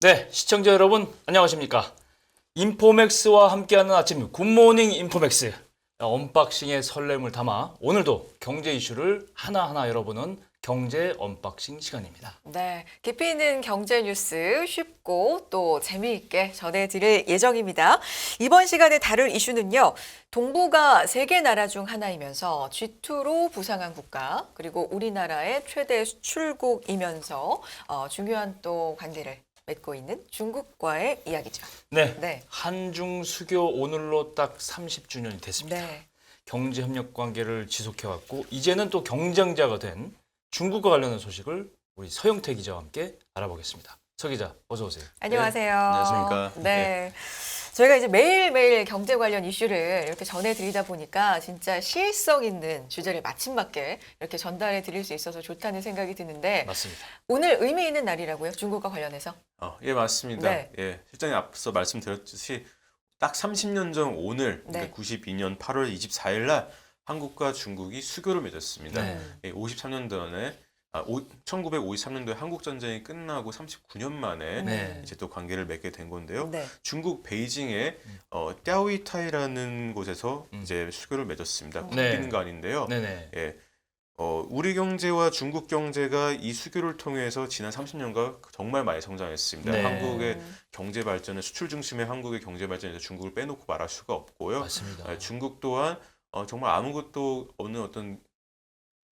네, 시청자 여러분 안녕하십니까? 인포맥스와 함께하는 아침 굿모닝 인포맥스 언박싱의 설렘을 담아 오늘도 경제 이슈를 하나하나 열어보는 경제 언박싱 시간입니다. 네, 깊이 있는 경제 뉴스 쉽고 또 재미있게 전해드릴 예정입니다. 이번 시간에 다룰 이슈는요. 동북아 세 개 나라 중 하나이면서 G2로 부상한 국가, 그리고 우리나라의 최대 수출국이면서 중요한 또 관계를 맺고 있는 중국과의 이야기죠. 네, 네. 한중 수교 오늘로 딱 30주년이 됐습니다. 네. 경제 협력 관계를 지속해왔고 이제는 또 경쟁자가 된 중국과 관련한 소식을 우리 서영태 기자와 함께 알아보겠습니다. 서 기자, 어서 오세요. 안녕하세요. 안녕하십니까. 네. 저희가 이제 매일매일 경제 관련 이슈를 이렇게 전해드리다 보니까 진짜 시의성 있는 주제를 마침맞게 이렇게 전달해 드릴 수 있어서 좋다는 생각이 드는데 맞습니다. 오늘 의미 있는 날이라고요? 중국과 관련해서? 예, 맞습니다. 네. 예, 실장님 앞서 말씀드렸듯이 딱 30년 전 오늘, 네. 92년 8월 24일 날 한국과 중국이 수교를 맺었습니다. 네. 예, 53년 전에 1953년도에 한국 전쟁이 끝나고 39년 만에 네. 이제 또 관계를 맺게 된 건데요. 네. 중국 베이징의 띠아오이타이라는 곳에서 이제 수교를 맺었습니다. 네. 국빈관인데요. 네네. 예. 우리 경제와 중국 경제가 이 수교를 통해서 지난 30년간 정말 많이 성장했습니다. 네. 한국의 경제 발전은 수출 중심의 한국의 경제 발전에서 중국을 빼놓고 말할 수가 없고요. 맞습니다. 중국 또한 정말 아무것도 없는 어떤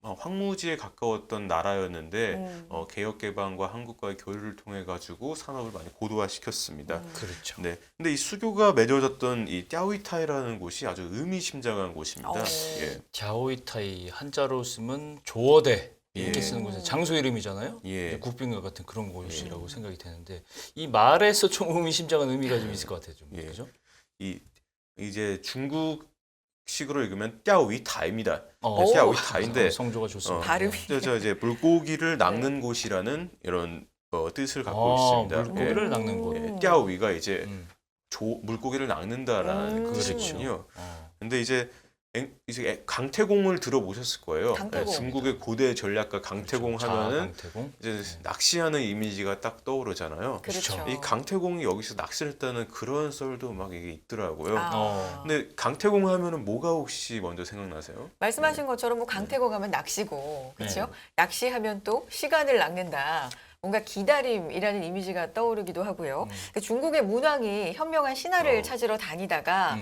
황무지에 가까웠던 나라였는데 개혁 개방과 한국과의 교류를 통해 가지고 산업을 많이 고도화시켰습니다. 그렇죠. 네. 근데 이 수교가 맺어졌던 이 띠아오이타이라는 곳이 아주 의미심장한 곳입니다. 오. 예. 자오이타이 한자로 쓰면 조어대 이렇게 예. 쓰는 곳에 장소 이름이잖아요. 예. 이제 국빈과 같은 그런 곳이라고 생각이 되는데 이 말에서 좀 의미심장한 의미가 좀 있을 것 같아요. 좀 예. 그죠? 이제 중국식으로 읽으면 띠아오이타입니다. 오. 띠아오이타인데 성조가 좋습니다. 발음이. 저 이제 물고기를 낚는 곳이라는 이런 뜻을 갖고 있습니다. 물고기를 낚는 곳. 예. 띠아오이가 이제 음, 물고기를 낚는다라는 그렇죠. 뜻이거든요. 어. 근데 이제 강태공을 들어보셨을 거예요. 강태공. 중국의 고대 전략가 강태공 그렇죠. 하면은 강태공. 이제 낚시하는 이미지가 딱 떠오르잖아요. 그렇죠. 이 강태공이 여기서 낚시를 했다는 그런 썰도 막 이게 있더라고요. 아. 근데 강태공 하면은 뭐가 혹시 먼저 생각나세요? 말씀하신 것처럼 뭐 강태공 하면 낚시고, 그렇죠? 네. 낚시하면 또 시간을 낚는다. 뭔가 기다림이라는 이미지가 떠오르기도 하고요. 중국의 문왕이 현명한 신하를 찾으러 다니다가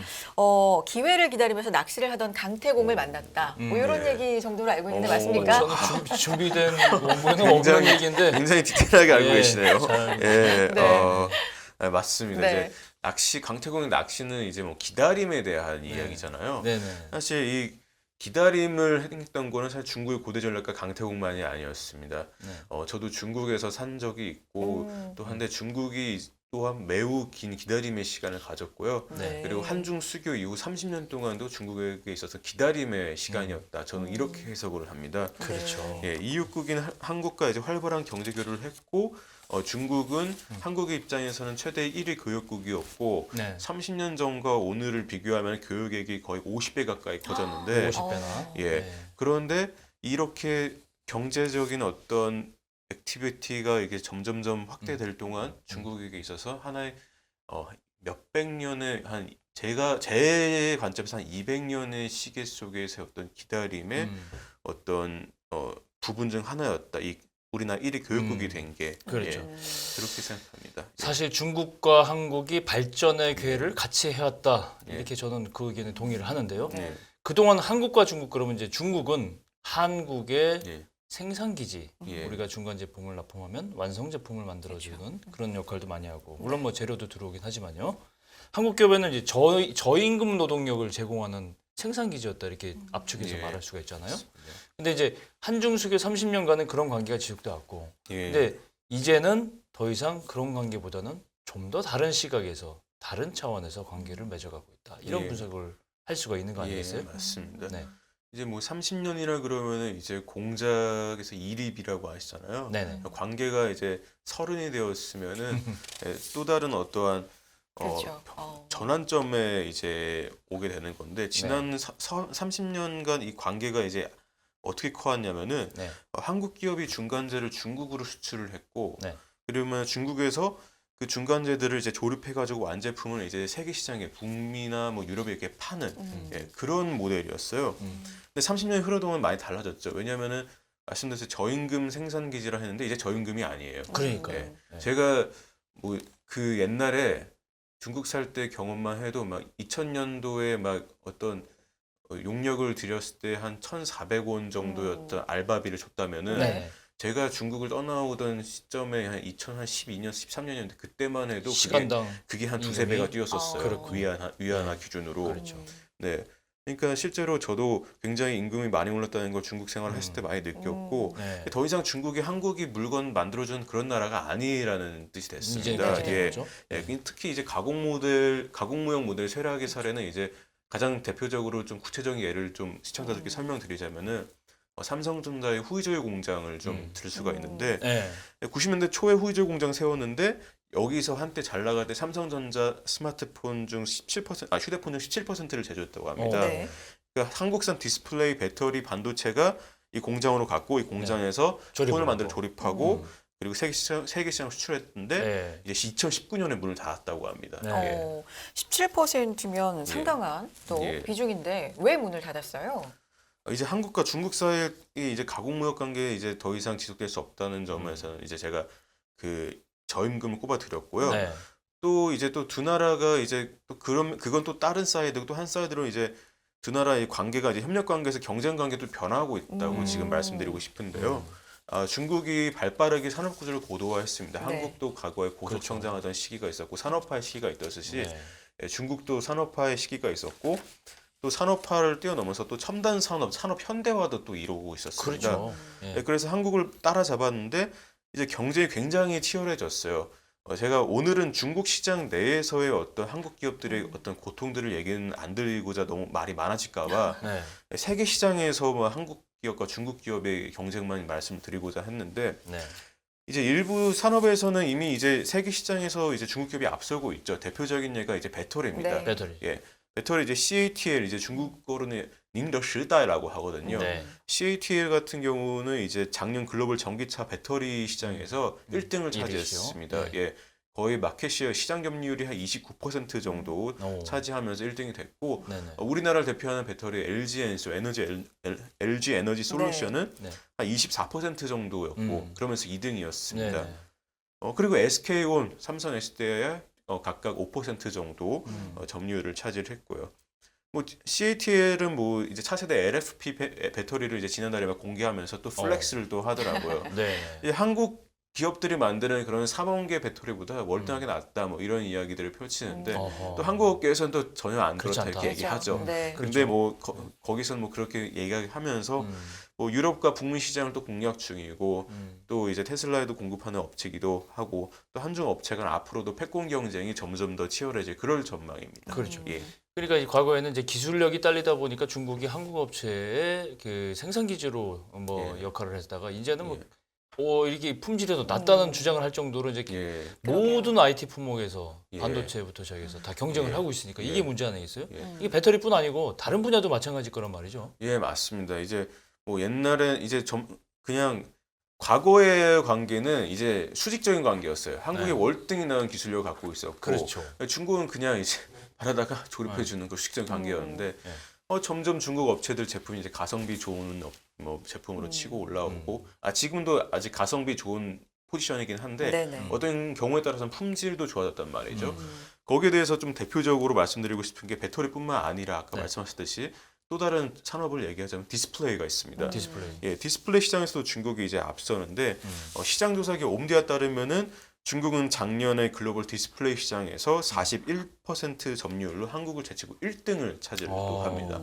기회를 기다리면서 낚시를 하던 강태공을 만났다. 뭐 이런 네. 얘기 정도로 알고 있는데 오, 맞습니까? 저는 준비된 원고에는 없는 얘기인데 굉장히 디테일하게 알고 예, 계시네요. 잘 예, 네. 맞습니다. 네. 이제 강태공의 낚시는 이제 뭐 기다림에 대한 이야기잖아요. 네네. 사실 이 기다림을 했던 거는 사실 중국의 고대 전략가 강태공만이 아니었습니다. 네. 저도 중국에서 산 적이 있고 또 한데 중국이 또한 매우 긴 기다림의 시간을 가졌고요. 네. 그리고 한중 수교 이후 30년 동안도 중국에게 있어서 기다림의 시간이었다. 저는 이렇게 해석을 합니다. 그렇죠. 예, 이웃국인 한국과 이제 활발한 경제 교류를 했고 중국은 한국의 입장에서는 최대 1위 교역국이었고 네. 30년 전과 오늘을 비교하면 교역액이 거의 50배 가까이 커졌는데 50배나. 예. 그런데 이렇게 경제적인 어떤 액티비티가 이게 점점점 확대될 동안 중국에게 있어서 하나의 몇백 년의 제 관점에서 한 200년의 시계 속에 세웠던 기다림의 어떤 부분 중 하나였다. 이 우리나라 1위 교육국이 된 게 그렇죠. 그렇게 생각합니다. 예. 사실 중국과 한국이 발전의 기회를 같이 해왔다. 예. 이렇게 저는 그 의견에 동의를 하는데요. 네. 그동안 한국과 중국 그러면 이제 중국은 한국의 예. 생산기지, 예. 우리가 중간 제품을 납품하면 완성 제품을 만들어주는 그런 역할도 많이 하고, 물론 뭐 재료도 들어오긴 하지만요. 한국 기업에는 이제 저임금 노동력을 제공하는 생산기지였다 이렇게 압축해서 예. 말할 수가 있잖아요. 근데 이제 한중 수교 30년간은 그런 관계가 지속돼 왔고, 예. 근데 이제는 더 이상 그런 관계보다는 좀 더 다른 시각에서 다른 차원에서 관계를 맺어가고 있다. 이런 예. 분석을 할 수가 있는 거 아니겠어요? 맞습니다. 네, 이제 뭐 30년이라 그러면은 이제 공작에서 이립이라고 하시잖아요. 네네. 관계가 이제 30이 되었으면은 또 다른 어떠한 그렇죠. 전환점에 이제 오게 되는 건데 지난 30년간 이 관계가 이제 어떻게 커왔냐면은 네. 한국 기업이 중간재를 중국으로 수출을 했고 네. 그러면 중국에서 그 중간재들을 이제 조립해가지고 완제품을 이제 세계 시장에 북미나 뭐 유럽에 이렇게 파는 예, 그런 모델이었어요. 근데 30년이 흐르동안 많이 달라졌죠. 왜냐하면은 말씀드린 저임금 생산 기지라 했는데 이제 저임금이 아니에요. 그러니까요. 예. 네. 제가 뭐 그 옛날에 중국 살 때 경험만 해도 막 2000년도에 막 어떤 용역을 들였을 때 한 1,400원 정도였던 알바비를 줬다면은 네. 제가 중국을 떠나오던 시점에 한 2012년, 13년이었는데 그때만 해도 시간당 그게 한 두세 배가 임금이? 뛰었었어요. 그렇군요. 위안화 네. 기준으로. 그렇죠. 네. 그러니까 실제로 저도 굉장히 임금이 많이 올랐다는 걸 중국 생활을 했을 때 많이 느꼈고 네. 더 이상 중국이 한국이 물건 만들어주는 그런 나라가 아니라는 뜻이 이제 됐습니다. 네. 예. 그렇죠. 예, 특히 이제 가공무역 모델 쇠락의 사례는 이제 가장 대표적으로 좀 구체적인 예를 좀 시청자들께 설명드리자면은 삼성전자의 후이저우 공장을 좀 들 수가 있는데 네. 90년대 초에 후이저우 공장 세웠는데 여기서 한때 잘 나갈 때 삼성전자 스마트폰 중 17%, 휴대폰 중 17%를 제조했다고 합니다. 네. 그러니까 한국산 디스플레이, 배터리, 반도체가 이 공장으로 갔고 이 공장에서 조립을 폰을 만들어 하고. 조립하고 그리고 세계 시장 수출했는데 네. 이제 2019년에 문을 닫았다고 합니다. 네. 예. 17%면 상당한 또 예. 비중인데 왜 문을 닫았어요? 이제 한국과 중국 사이에 이제 가공무역 관계 이제 더 이상 지속될 수 없다는 점에서는 이제 제가 그 저임금을 꼽아 드렸고요. 네. 또 이제 또 두 나라가 이제 또 그건 또 다른 사이드고 또 한 사이드로 이제 두 나라의 관계가 이제 협력 관계에서 경쟁 관계도 변화하고 있다고 지금 말씀드리고 싶은데요. 중국이 발빠르게 산업 구조를 고도화했습니다. 네. 한국도 과거에 고속 성장하던 시기가 있었고 산업화의 시기가 있었듯이 네. 예, 중국도 산업화의 시기가 있었고 또 산업화를 뛰어넘어서 또 첨단 산업 현대화도 또 이루고 있었습니다. 그렇죠. 예. 네, 그래서 한국을 따라잡았는데 이제 경쟁이 굉장히 치열해졌어요. 제가 오늘은 중국 시장 내에서의 어떤 한국 기업들의 어떤 고통들을 얘기는 안 드리고자 너무 말이 많아질까봐 네. 세계 시장에서 뭐 한국 기업과 중국 기업의 경쟁만 말씀드리고자 했는데 네. 이제 일부 산업에서는 이미 이제 세계 시장에서 이제 중국 기업이 앞서고 있죠. 대표적인 예가 이제 배터리입니다. 네. 배터리. 예, 배터리 이제 CATL 이제 중국어로는 닝더 시다이라고 하거든요. 네. CATL 같은 경우는 이제 작년 글로벌 전기차 배터리 시장에서 1등을 일위죠. 차지했습니다. 네. 예, 거의 마켓시어 시장 점유율이 한 29% 정도 오. 차지하면서 1등이 됐고 네네. 우리나라를 대표하는 배터리 LG 에너지 솔루션은 네. 한 24% 정도였고 그러면서 2등이었습니다. 네네. 그리고 SK온, 삼성 SDI의 각각 5% 정도 음. 점유율을 차지했고요. 뭐 CATL은 뭐 이제 차세대 LFP 배터리를 이제 지난달에 막 공개하면서 또 플렉스를 또 하더라고요. 네. 이제 한국 기업들이 만드는 그런 3원계 배터리보다 월등하게 낫다 뭐 이런 이야기들을 펼치는데 어허. 또 한국업계에서는 또 전혀 안 그렇지 그렇다 않다. 이렇게 얘기하죠. 네. 근데 뭐 거기서는 뭐 그렇게 얘기하면서 뭐 유럽과 북미 시장을 또 공략 중이고 또 이제 테슬라에도 공급하는 업체기도 하고 또 한중 업체간 앞으로도 패권 경쟁이 점점 더 치열해질 그럴 전망입니다. 그렇죠. 예. 그러니까 이 과거에는 이제 기술력이 딸리다 보니까 중국이 한국 업체의 그 생산 기지로 뭐 예. 역할을 했다가 이제는 뭐 예. 이렇게 품질에도 낮다는 주장을 할 정도로 이제 예. 모든 IT 품목에서 예. 반도체부터 시작해서 다 경쟁을 예. 하고 있으니까 이게 예. 문제 아니겠어요? 예. 이게 배터리뿐 아니고 다른 분야도 마찬가지일 거란 말이죠. 예, 맞습니다. 이제 뭐 옛날엔 이제 그냥 과거의 관계는 이제 수직적인 관계였어요. 한국이 네. 월등히 나은 기술력을 갖고 있었고 그렇죠. 중국은 그냥 이제 바라다가 조립해 주는 그 수직적인 관계였는데 네. 점점 중국 업체들 제품이 이제 가성비 좋은 뭐 제품으로 치고 올라오고 지금도 아직 가성비 좋은 포지션이긴 한데 네네. 어떤 경우에 따라서는 품질도 좋아졌단 말이죠. 거기에 대해서 좀 대표적으로 말씀드리고 싶은 게 배터리뿐만 아니라 아까 네. 말씀하셨듯이 또 다른 산업을 얘기하자면 디스플레이가 있습니다. 디스플레이. 예, 디스플레이 시장에서도 중국이 이제 앞서는데 시장 조사기 옴디아 따르면은 중국은 작년에 글로벌 디스플레이 시장에서 41% 점유율로 한국을 제치고 1등을 차지를 또 합니다.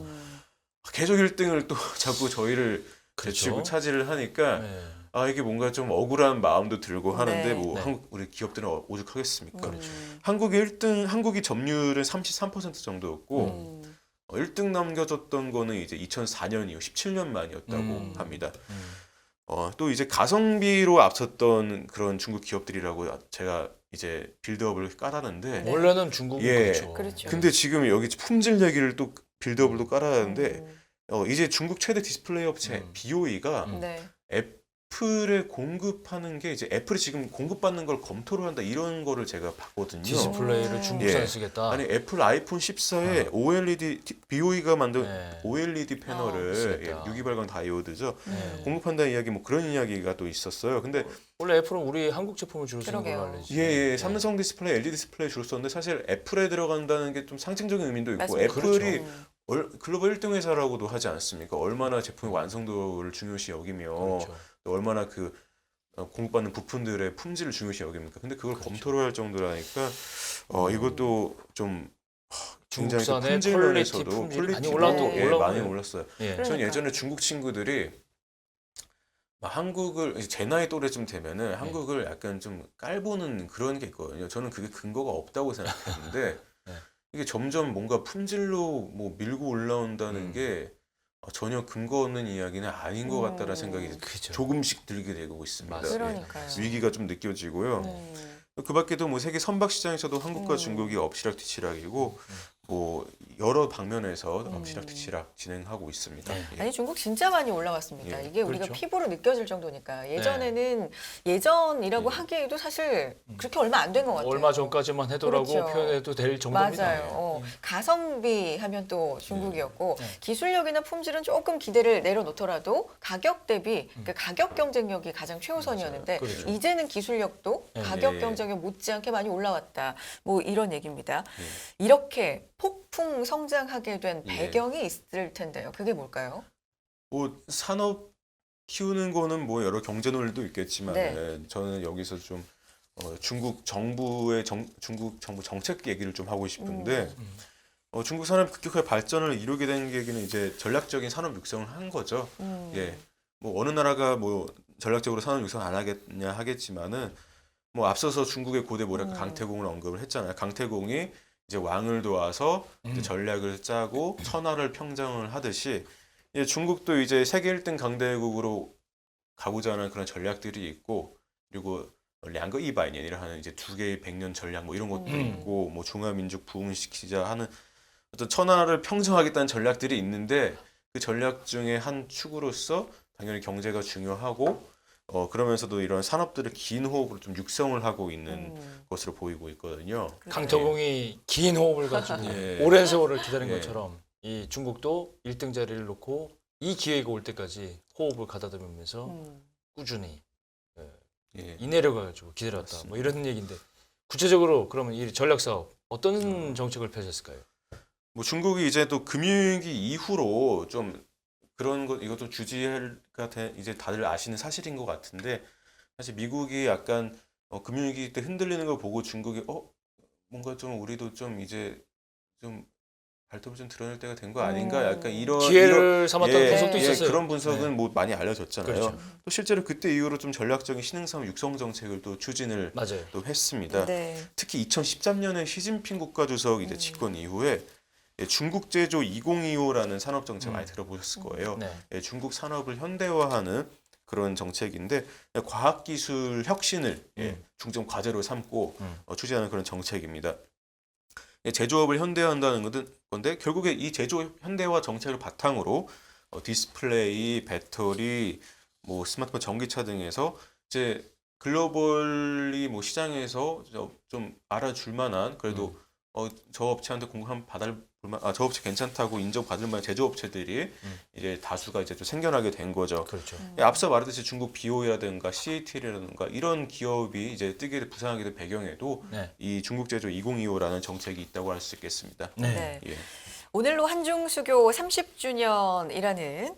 계속 1등을 또 자꾸 저희를 그렇죠. 제치고 차지를 하니까 네. 이게 뭔가 좀 억울한 마음도 들고 하는데 네. 뭐 네. 한국 우리 기업들은 오죽하겠습니까? 그렇죠. 한국이 점유율은 33% 정도였고 1등 남겨줬던 거는 이제 2004년 이후 17년 만이었다고 합니다. 또 이제 가성비로 앞섰던 그런 중국 기업들이라고 제가 이제 빌드업을 깔았는데 원래는 중국은 예. 그렇죠. 그렇죠. 근데 지금 여기 품질 얘기를 또 빌드업을 또 깔았는데 이제 중국 최대 디스플레이 업체 BOE가 네. 애플에 공급하는 게 이제 애플이 지금 공급받는 걸 검토를 한다 이런 거를 제가 봤거든요. 디스플레이를 중국산에 예. 쓰겠다. 아니 애플 아이폰 14에 OLED BOE가 만든 네. OLED 패널을 쓰겠다. 628강 다이오드죠. 네. 공급한다는 이야기 뭐 그런 이야기가 또 있었어요. 근데 원래 애플은 우리 한국 제품을 주로 쓰는 걸로 그러게요. 알려지. 예, 삼성 디스플레이, LG 디스플레이 주로 썼는데 사실 애플에 들어간다는 게 좀 상징적인 의미도 있고 맞습니다. 애플이 그렇죠. 글로벌 1등 회사라고도 하지 않습니까? 얼마나 제품의 완성도를 중요시 여기며 그렇죠. 또 얼마나 그 공급받는 부품들의 품질을 중요시 여깁니까? 근데 그걸 검토를 할 정도라니까 이것도 좀 굉장히 또 중국산의 품질 퀄리티, 면에서도 품질이 많이 퀄리티도 올라도 예, 올라오고 많이 있네요. 올랐어요. 예. 전 그러니까요. 예전에 중국 친구들이 막 한국을 제 나이 또래쯤 되면은 한국을 약간 좀 깔보는 그런 게 있거든요. 저는 그게 근거가 없다고 생각했는데 네. 이게 점점 뭔가 품질로 뭐 밀고 올라온다는 음. 게 전혀 근거 없는 이야기는 아닌 것 같다라는 생각이 그죠. 조금씩 들게 되고 있습니다. 맞습니다. 예. 그러니까요. 위기가 좀 느껴지고요. 그 밖에도 뭐 세계 선박 시장에서도 한국과 중국이 엎치락뒤치락이고 뭐 여러 방면에서 엎치락뒤치락 진행하고 있습니다. 네. 예. 아니 중국 진짜 많이 올라왔습니다. 예, 이게 우리가 그렇죠. 피부로 느껴질 정도니까 예전에는 예전이라고 예. 하기에도 사실 그렇게 얼마 안 된 것 같아요. 얼마 전까지만 해도라고 그렇죠. 표현해도 될 정도입니다. 맞아요. 가성비 하면 또 중국이었고 네. 기술력이나 품질은 조금 기대를 내려놓더라도 가격 대비 그 가격 경쟁력이 가장 최우선이었는데 맞아요. 그렇죠. 이제는 기술력도 네. 가격 예. 경쟁력 못지않게 많이 올라왔다. 뭐 이런 얘기입니다. 예. 이렇게 폭풍 성장하게 된 예. 배경이 있을 텐데요. 그게 뭘까요? 뭐 산업 키우는 거는 뭐 여러 경제 논리도 있겠지만 네. 저는 여기서 좀 중국 정부의 중국 정부 정책 얘기를 좀 하고 싶은데 중국 산업 급격하게 발전을 이루게 된 계기는 이제 전략적인 산업 육성을 한 거죠. 예, 뭐 어느 나라가 뭐 전략적으로 산업 육성 안 하겠냐 하겠지만은 뭐 앞서서 중국의 고대 모략가 강태공을 언급을 했잖아요. 강태공이 이제 왕을 도와서 이제 전략을 짜고 천하를 평정을 하듯이 중국도 이제 세계 1등 강대국으로 가고자 하는 그런 전략들이 있고 그리고 량거 이百年이라 하는 이제 두 개의 100년 전략 뭐 이런 것도 있고 뭐 중화민족 부흥시키자 하는 어떤 천하를 평정하겠다는 전략들이 있는데 그 전략 중에 한 축으로서 당연히 경제가 중요하고 그러면서도 이런 산업들을 긴 호흡으로 좀 육성을 하고 있는 것으로 보이고 있거든요. 강태공이 긴 호흡을 가지고 예. 오랜 세월을 기다린 예. 것처럼 이 중국도 1등 자리를 놓고 이 기회가 올 때까지 호흡을 가다듬으면서 꾸준히 예. 이내려가지고 기다렸다. 뭐 이런 얘기인데 구체적으로 그러면 이 전략 사업 어떤 정책을 펼쳤을까요? 뭐 중국이 이제 또 금융위기 이후로 좀 그런 것 이것도 주지가 이제 다들 아시는 사실인 것 같은데 사실 미국이 약간 금융위기 때 흔들리는 걸 보고 중국이 뭔가 좀 우리도 좀 이제 좀 발톱을 좀 드러낼 때가 된 거 아닌가 약간 이런 기회를 삼았다는 분석도 네. 있었어요. 그런 분석은 네. 뭐 많이 알려졌잖아요. 그렇죠. 또 실제로 그때 이후로 좀 전략적인 신흥사업 육성 정책을 또 추진을 맞아요. 또 했습니다. 네. 특히 2013년에 시진핑 국가주석 이제 집권 이후에 중국 제조 2025라는 산업 정책 많이 들어보셨을 거예요. 네. 중국 산업을 현대화하는 그런 정책인데 과학기술 혁신을 중점 과제로 삼고 추진하는 그런 정책입니다. 제조업을 현대화한다는 건데 결국에 이 제조 현대화 정책을 바탕으로 디스플레이, 배터리, 뭐 스마트폰, 전기차 등에서 이제 글로벌리 뭐 시장에서 좀 알아줄 만한 그래도 저 업체한테 공급 한번 받을 만한 저 업체 괜찮다고 인정받을 만한 제조업체들이 이제 다수가 이제 좀 생겨나게 된 거죠. 그렇죠. 앞서 말했듯이 중국 BOE라든가 CATL이라든가 이런 기업이 이제 뜨게 부상하게 된 배경에도 네. 이 중국 제조 2025라는 정책이 있다고 할 수 있겠습니다. 네. 예. 오늘로 한중 수교 30주년이라는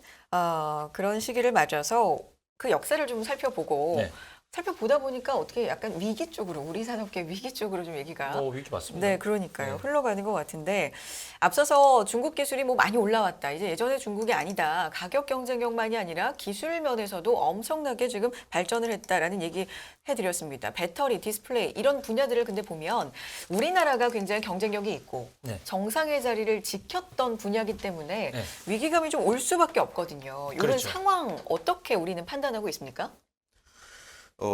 그런 시기를 맞아서 그 역사를 좀 살펴보고 네. 살펴보다 보니까 어떻게 약간 위기 쪽으로 우리 산업계 위기 쪽으로 좀 얘기가 위기 맞습니다. 네, 그러니까요. 네. 흘러가는 것 같은데 앞서서 중국 기술이 뭐 많이 올라왔다. 이제 예전에 중국이 아니다. 가격 경쟁력만이 아니라 기술 면에서도 엄청나게 지금 발전을 했다라는 얘기 해드렸습니다. 배터리, 디스플레이 이런 분야들을 근데 보면 우리나라가 굉장히 경쟁력이 있고 네. 정상의 자리를 지켰던 분야이기 때문에 네. 위기감이 좀 올 수밖에 없거든요. 이런 그렇죠. 상황 어떻게 우리는 판단하고 있습니까?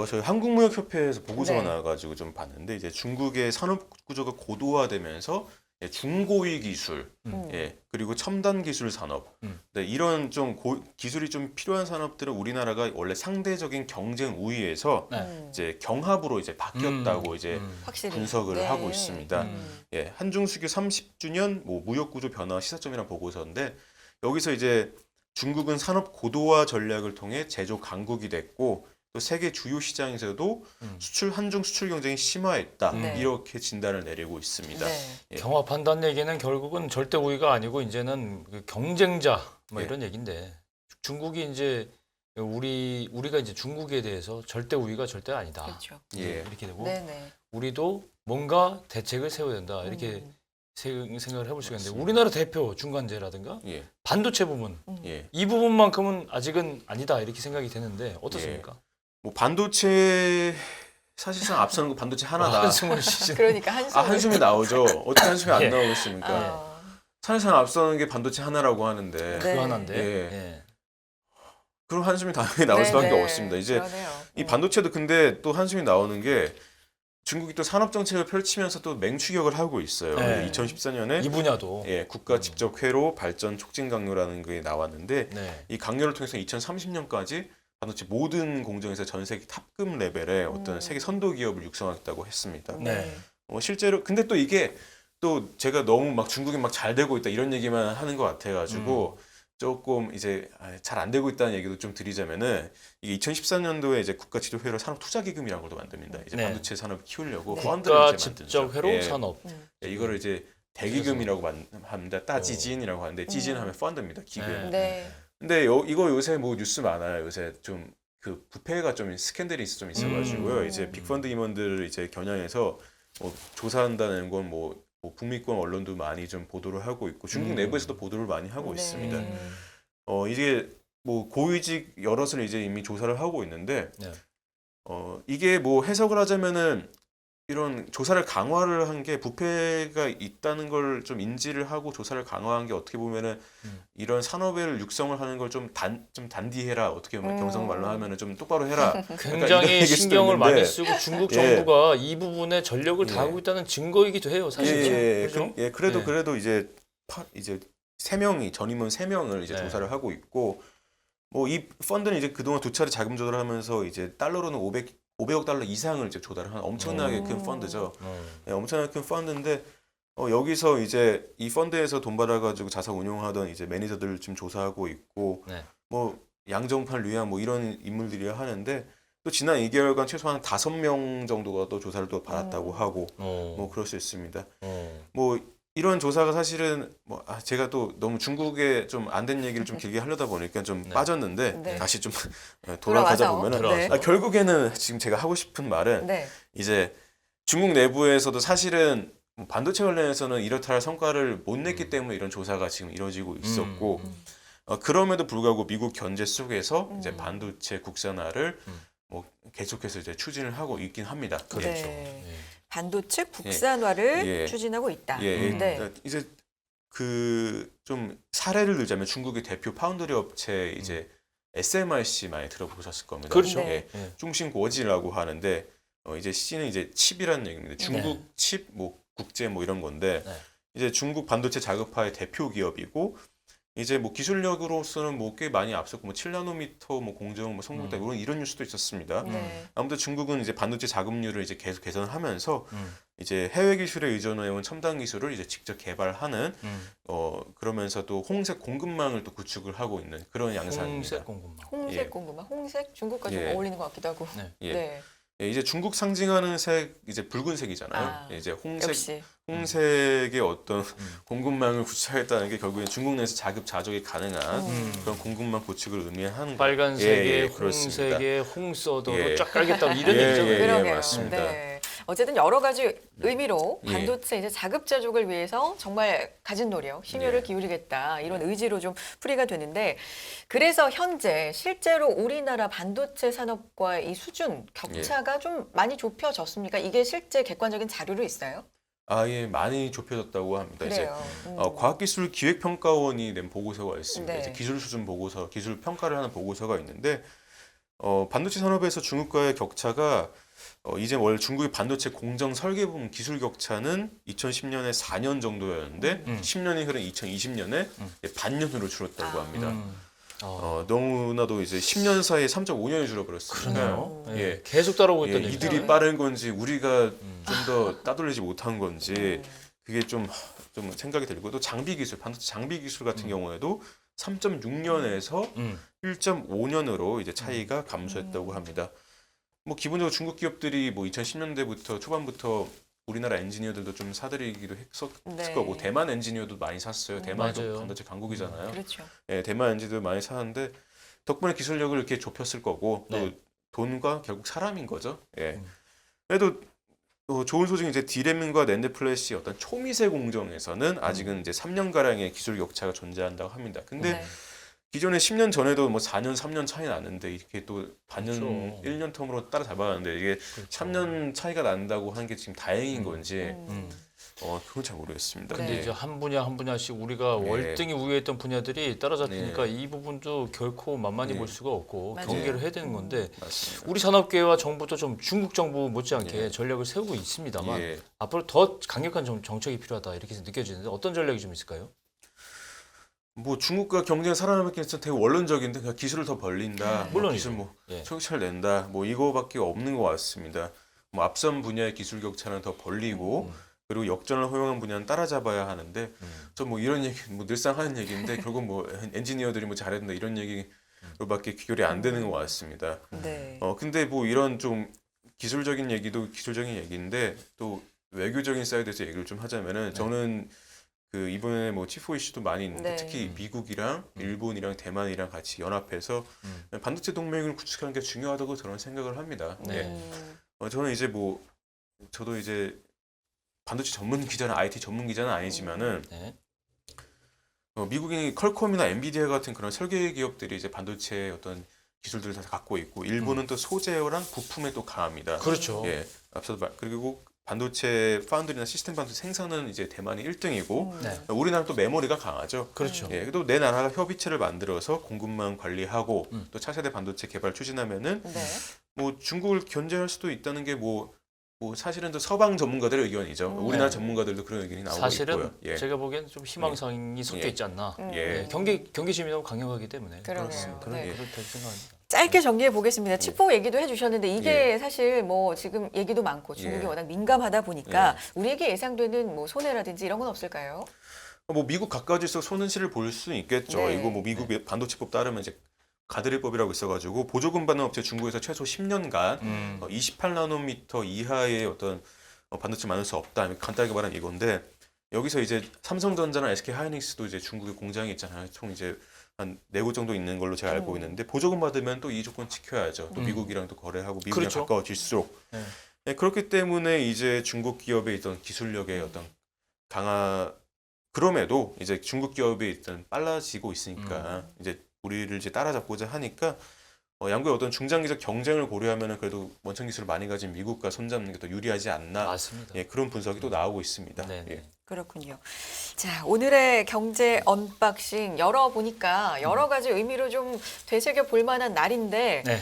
저희 한국무역협회에서 보고서가 네. 나와가지고 좀 봤는데 이제 중국의 산업 구조가 고도화되면서 중고위 기술, 음. 그리고 첨단 기술 산업, 네, 이런 좀 기술이 좀 필요한 산업들은 우리나라가 원래 상대적인 경쟁 우위에서 네. 이제 경합으로 이제 바뀌었다고 이제 확실히 분석을 네. 하고 있습니다. 음. 한중수교 30주년 뭐 무역구조 변화 시사점이라는 보고서인데 여기서 이제 중국은 산업 고도화 전략을 통해 제조 강국이 됐고 또 세계 주요 시장에서도 한중 수출 경쟁이 심화했다 네. 이렇게 진단을 내리고 있습니다. 네. 예. 경합한다는 얘기는 결국은 절대 우위가 아니고 이제는 그 경쟁자 뭐 예. 이런 얘기인데 중국이 이제 우리가 이제 중국에 대해서 절대 우위가 절대 아니다. 그렇죠. 예. 이렇게 되고 네네. 우리도 뭔가 대책을 세워야 된다. 이렇게 생각을 해볼 수가 있는데 우리나라 대표 중간재라든가 예. 반도체 부분 예. 이 부분만큼은 아직은 아니다 이렇게 생각이 되는데 어떻습니까? 뭐 반도체 사실상 앞서는 거 반도체 하나다. 한숨을 쉬시는. 그러니까 한숨을 한숨이 나오죠. 어떻게 한숨이 안 예. 나오겠습니까? 아, 사실상 앞서는 게 반도체 하나라고 하는데 네. 그거 하나인데. 예. 예. 그럼 한숨이 당연히 나올 수밖에 네네. 없습니다. 이제 그러네요. 이 반도체도 근데 또 한숨이 나오는 게 중국이 또 산업 정책을 펼치면서 또 맹추격을 하고 있어요. 네. 2014년에 이 분야도. 국가 직접 회로 발전 촉진 강요라는 게 나왔는데 네. 이 강요를 통해서 2030년까지 반도체 모든 공정에서 전 세계 탑급 레벨의 어떤 세계 선도 기업을 육성하겠다고 했습니다. 네. 실제로 근데 또 이게 또 제가 너무 막 중국이 막 잘 되고 있다 이런 얘기만 하는 것 같아가지고 조금 이제 잘 안 되고 있다는 얘기도 좀 드리자면은 이게 2014년도에 이제 국가 지도회로 산업 투자 기금이라는 걸 만듭니다. 이제 네. 반도체 산업을 키우려고 네. 펀드를 국가 이제 만들죠. 직접 회로 예. 산업. 이거를 이제 대기금이라고 합니다. 따지진이라고 하는데 지진하면 펀드입니다. 기금. 네. 근데 이거 요새 뭐 뉴스 많아요. 요새 좀 그 부패가 좀 스캔들이 좀 있어가지고요. 이제 빅펀드 임원들을 이제 겨냥해서 뭐 조사한다는 건 뭐 북미권 언론도 많이 좀 보도를 하고 있고 중국 내부에서도 보도를 많이 하고 네. 있습니다. 이게 뭐 고위직 여럿을 이제 이미 조사를 하고 있는데 네. 이게 뭐 해석을 하자면은 이런 조사를 강화를 한 게 부패가 있다는 걸 좀 인지를 하고 조사를 강화한 게 어떻게 보면은 이런 산업을 육성을 하는 걸 좀 단디해라 어떻게 보면 경상말로 하면은 좀 똑바로 해라. 이런 굉장히 얘기일 수도 신경을 있는데 많이 쓰고 중국 예. 정부가 이 부분에 전력을 예. 다하고 있다는 증거이기도 해요, 사실. 그렇죠? 그래도 네. 그래도 이제 세 명이 전임원 3명을 이제 네. 조사를 하고 있고 뭐 이 펀드는 이제 그동안 두 차례 자금 조달하면서 이제 달러로는 500억 달러 이상을 이제 조달을 한 엄청나게 큰 펀드죠. 엄청나게 큰 펀드인데 여기서 이제 이 펀드에서 돈 받아가지고 자사 운용하던 이제 매니저들을 지금 조사하고 있고 네. 뭐 양정팔, 류양 뭐 이런 인물들이야 하는데 또 지난 2개월간 최소한 5명 정도가 또 조사를 또 받았다고 하고 뭐 그럴 수 있습니다. 뭐 이런 조사가 사실은 뭐 제가 또 너무 중국에 좀 안 된 얘기를 좀 길게 하려다 보니까 좀 네. 빠졌는데 네. 다시 좀 돌아가자 돌아와서. 보면은 네. 결국에는 지금 제가 하고 싶은 말은 네. 이제 중국 내부에서도 사실은 뭐 반도체 관련해서는 이렇다 할 성과를 못 냈기 때문에 이런 조사가 지금 이루어지고 있었고 그럼에도 불구하고 미국 견제 속에서 이제 반도체 국산화를 뭐 계속해서 이제 추진을 하고 있긴 합니다. 그렇죠. 네. 예. 반도체 국산화를 예. 추진하고 있다. 예, 네. 이제 그 좀 사례를 들자면 중국의 대표 파운드리 업체 이제 SMIC 많이 들어보셨을 겁니다. 그렇죠. 네. 예. 중심고지라고 하는데 이제 C는 이제 칩이라는 얘기입니다. 중국 칩, 뭐 국제 뭐 이런 건데 네. 이제 중국 반도체 자급화의 대표 기업이고 이제 뭐 기술력으로서는 뭐 꽤 많이 앞섰고 뭐 7나노미터 뭐 공정 뭐 성공했다 이런 뉴스도 있었습니다. 네. 아무튼 중국은 이제 반도체 자금률을 이제 계속 개선하면서 이제 해외 기술에 의존해온 첨단 기술을 이제 직접 개발하는 그러면서 또 홍색 공급망을 또 구축을 하고 있는 그런 양상입니다. 홍색 공급망. 홍색 예. 공급망, 홍색 중국과 좀 예. 어울리는 것 같기도 하고. 네. 예. 네. 이제 중국 상징하는 색 이제 붉은색이잖아요. 아, 이제 역시. 홍색의 어떤 공급망을 구축하겠다는 게 결국엔 중국 내에서 자급자족이 가능한 그런 공급망 구축을 의미하는 빨간색에 그렇습니다. 홍색에 홍서도로 예. 쫙 깔겠다 이런 예, 얘기잖아요. 예. 그러게요. 맞습니다. 네. 어쨌든 여러 가지 의미로 예. 반도체 이제 자급자족을 위해서 정말 가진 노력, 심혈을 예. 기울이겠다 이런 의지로 좀 풀이가 되는데 그래서 현재 실제로 우리나라 반도체 산업과 이 수준 격차가 좀 많이 좁혀졌습니까? 이게 실제 객관적인 자료로 있어요? 예, 많이 좁혀졌다고 합니다. 그래요. 이제 과학기술기획평가원이 낸 보고서가 있습니다. 네. 이제 기술 수준 보고서, 기술 평가를 하는 보고서가 있는데 반도체 산업에서 중국과의 격차가 이제 원래 중국의 반도체 공정 설계 부분 기술 격차는 2010년에 4년 정도였는데 10년이 흐른 2020년에 반년으로 줄었다고 합니다. 너무나도 이제 10년 사이에 3.5년이 줄어버렸으니까 그러네요. 예. 계속 따라오고 있던 얘기죠. 이들이 빠른 건지 우리가 좀 더 따돌리지 못한 건지 그게 좀 생각이 들고 또 장비 기술, 반도체 장비 기술 같은 경우에도 3.6년에서 1.5년으로 이제 차이가 감소했다고 합니다. 뭐 기본적으로 중국 기업들이 뭐 2010년대부터 초반부터 우리나라 엔지니어들도 좀 사들이기도 했었을 네. 거고 대만 엔지니어도 많이 샀어요. 대만도 맞아요. 반도체 강국이잖아요. 그렇죠. 예, 대만 엔지니어도 많이 사는데 덕분에 기술력을 이렇게 좁혔을 거고 또 네. 돈과 결국 사람인 거죠. 예. 그래도 좋은 소식은 이제 디램과 낸드 플래시 어떤 초미세 공정에서는 아직은 이제 3년 가량의 기술 격차가 존재한다고 합니다. 근데 네. 기존에 10년 전에도 뭐 4년, 3년 차이 나는데 이렇게 또 반년, 그렇죠. 1년 텀으로 따라잡았는데 이게 그렇죠. 3년 차이가 난다고 하는 게 지금 다행인 건지 그건 잘 모르겠습니다. 근데 네. 이제 한 분야씩 우리가 네. 월등히 우위에 있던 분야들이 따라잡히니까 네. 이 부분도 결코 만만히 네. 볼 수가 없고 맞아요. 경계를 해야 되는 건데 맞습니다. 우리 산업계와 정부도 좀 중국 정부 못지않게 예. 전략을 세우고 있습니다만 예. 앞으로 더 강력한 정책이 필요하다 이렇게 느껴지는데 어떤 전략이 좀 있을까요? 뭐 중국과 경쟁 살아남기 위해서 되게 원론적인데 그냥 기술을 더 벌린다. 물론이죠. 기술 뭐 예. 초격차를 낸다. 뭐 이거밖에 없는 것 같습니다. 뭐 앞선 분야의 기술 격차는 더 벌리고 그리고 역전을 허용한 분야는 따라잡아야 하는데 저 뭐 이런 얘기 뭐 늘상 하는 얘기인데 결국 뭐 엔지니어들이 뭐 잘해야 이런 얘기로밖에 귀결이 안 되는 것 같습니다. 네. 근데 뭐 이런 좀 기술적인 얘기도 기술적인 얘기인데 또 외교적인 사이드에서 얘기를 좀 하자면은 저는 그 이번에 뭐 치포 이슈도 많이 있는데 네. 특히 미국이랑 일본이랑 대만이랑 같이 연합해서 반도체 동맹을 구축하는 게 중요하다고 저는 생각을 합니다. 네. 저는 이제 뭐 저도 이제 반도체 전문 기자는 IT 전문 기자는 아니지만은 네. 미국이 퀄컴이나 엔비디아 같은 그런 설계 기업들이 이제 반도체 어떤 기술들을 다 갖고 있고 일본은 또 소재랑 부품에 또 강합니다. 그렇죠. 예, 앞서도 그리고 반도체 파운드리나 시스템 반도체 생산은 이제 대만이 1등이고 네. 우리나라는 또 메모리가 강하죠. 그렇죠. 예, 또 내 나라가 협의체를 만들어서 공급망 관리하고 또 차세대 반도체 개발 추진하면은 네. 뭐 중국을 견제할 수도 있다는 게 뭐 사실은 또 서방 전문가들의 의견이죠. 우리나라 네. 전문가들도 그런 의견이 나오고 사실은 있고요. 예. 제가 보기엔 좀 희망사항이 섞여 예. 있지 않나. 예. 경계심이 너무 강력하기 때문에 그러네요. 네. 그렇다고 생각합니다. 짧게 정리해 보겠습니다. 치포 얘기도 해주셨는데 이게 예. 사실 뭐 지금 얘기도 많고 중국이 예. 워낙 민감하다 보니까 우리에게 예상되는 뭐 손해라든지 이런 건 없을까요? 뭐 미국 가까워질수록 손실을 볼 수는 있겠죠. 네. 이거 뭐 미국의 반도체법 따르면 이제 가드릴법이라고 있어가지고 보조금 받는 업체 중국에서 최소 10년간 28나노미터 이하의 어떤 반도체 만들 수 없다. 간단하게 말하면 이건데 여기서 이제 삼성전자나 SK 하이닉스도 이제 중국에 공장이 있잖아요. 총 이제 한 4곳 정도 있는 걸로 제가 알고 있는데 보조금 받으면 또 이 조건 지켜야죠. 또 미국이랑 또 거래하고 미국이랑 그렇죠. 가까워질수록 네. 네, 그렇기 때문에 이제 중국 기업의 어떤 기술력의 어떤 그럼에도 이제 중국 기업이 일단 빨라지고 있으니까 이제 우리를 이제 따라잡고자 하니까 양국의 어떤 중장기적 경쟁을 고려하면은 그래도 원천 기술을 많이 가진 미국과 손잡는 게 더 유리하지 않나. 맞습니다. 예, 그런 분석이 또 나오고 있습니다. 네. 예. 그렇군요. 자, 오늘의 경제 언박싱 열어보니까 여러 가지 의미로 좀 되새겨 볼 만한 날인데 네.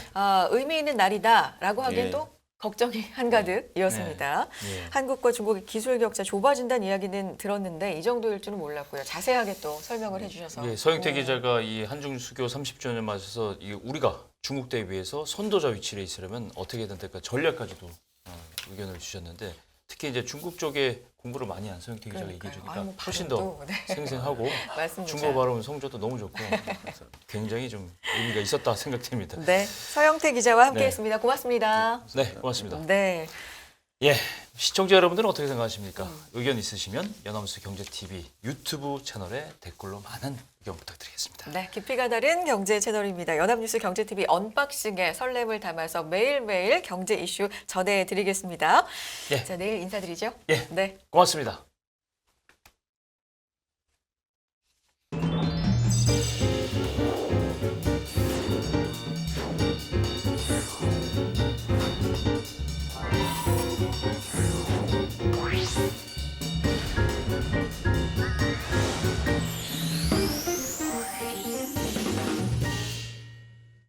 의미 있는 날이다라고 하기엔 예. 또 걱정이 한가득이었습니다. 예. 한국과 중국의 기술 격차 좁아진다는 이야기는 들었는데 이 정도일 줄은 몰랐고요. 자세하게 또 설명을 해주셔서. 예, 서영태 기자가 이 한중 수교 30주년을 맞아서 우리가 중국 대비해서 선도자 위치에 있으려면 어떻게든 될까 전략까지도 의견을 주셨는데 특히 이제 중국 쪽에 공부를 많이 한 서영태 기자가 얘기해 주니까 아유, 뭐 훨씬 더 발음도, 네. 생생하고 맞습니다. 중국어 발음 성조도 너무 좋고 그래서 굉장히 좀 의미가 있었다 생각됩니다. 네, 서영태 기자와 함께했습니다. 네. 고맙습니다. 네, 고맙습니다. 네. 예, 시청자 여러분들은 어떻게 생각하십니까? 의견 있으시면 연합뉴스 경제TV 유튜브 채널에 댓글로 많은 의견 부탁드리겠습니다. 네, 깊이가 다른 경제 채널입니다. 연합뉴스 경제TV 언박싱에 설렘을 담아서 매일매일 경제 이슈 전해드리겠습니다. 예. 자, 내일 인사드리죠. 예. 네. 고맙습니다.